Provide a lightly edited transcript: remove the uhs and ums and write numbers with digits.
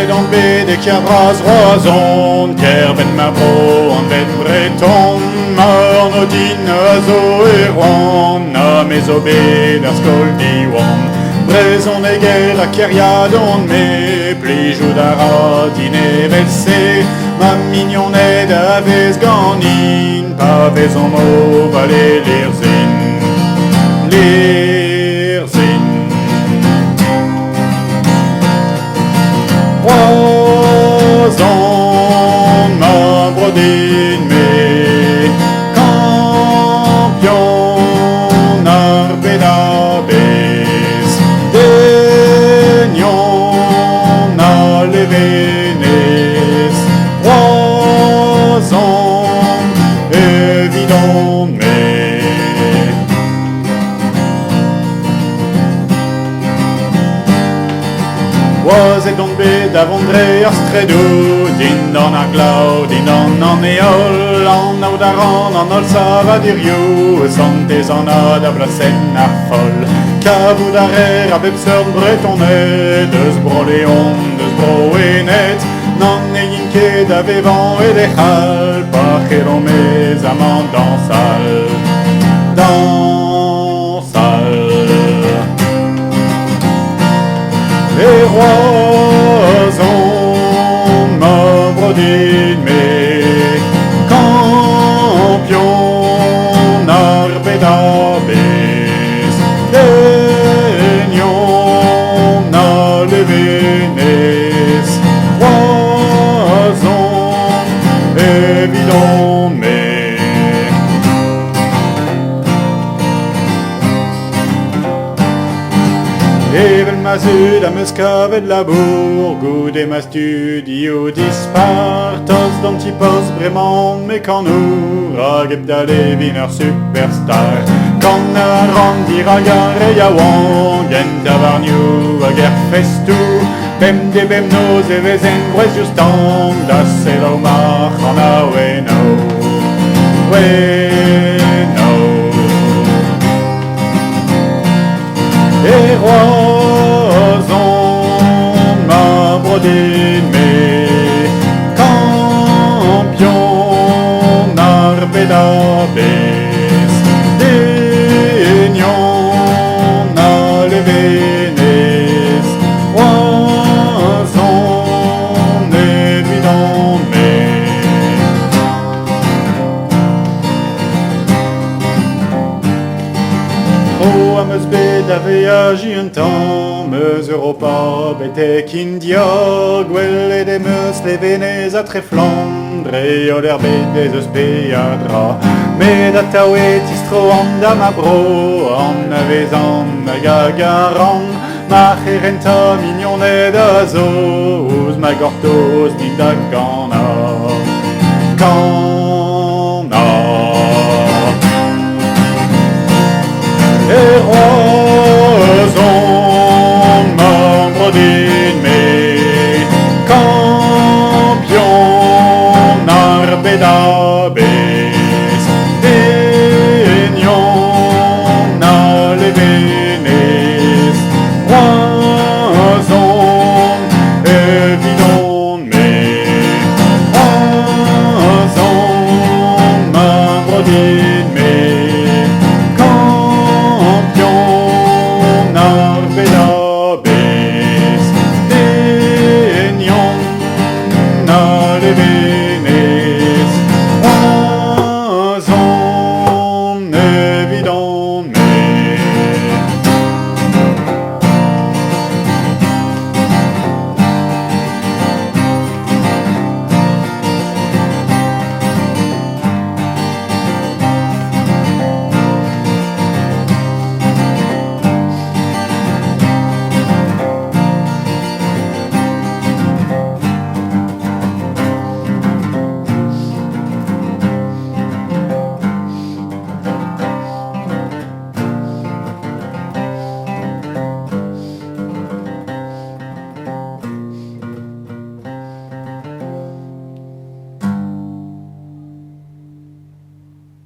et dan bet e ker bras roazon, ker ben ma bro an ben breton, ma orno din a zo e roan, na me zo bet ar skol diwan. Brezon eger a keriadon me, plijou da ra din e velse, ma mignoned a vez ganin, pa vez an mo vale lirzin. Lirzin. Roazan ma brodin me, kampion ar bedabez, deignon a levenez, roazan evidon me. Oaz et don bet avondre ar stredou, din dan ar glav, din dan an eol, an aout ar an ol savadirioù, santez an ad a blasen ar fol. Kavout ar er a bep seurt bretonet, deus bro leon, deus bro enet, n'an egin ket a vevan e dechal, pa c'hellon mez amant dansal. Dansal. Les roazan ma brodin me, kampion ar bedabez, deignon a levenez, roazan evidon me. Evel ma zud am eus kavet labour, goude ma studio dispar, tos d'an ti post bremañ me kanour, hag eb da levin ur superstar. Kan a ran dir hag ar e yaouan, gent a varniou hag er festou, bem de bem noz e vezen brez just an, da se lau march an a weno. Weno. Et roazan ma brodin me, kampion ar bedabez, deignon a levenez, roazan evidon me. O am eus bet a veaji un tamm, meus Europa betek India, gwelet em eus levenez a tre Flandre, ol er bet ez eus pe a dra. Met a taouet istro an da ma bro, an a vezan a gagaran, ma c'herenta mignoned a zo, ouz ma gortoz din da gana.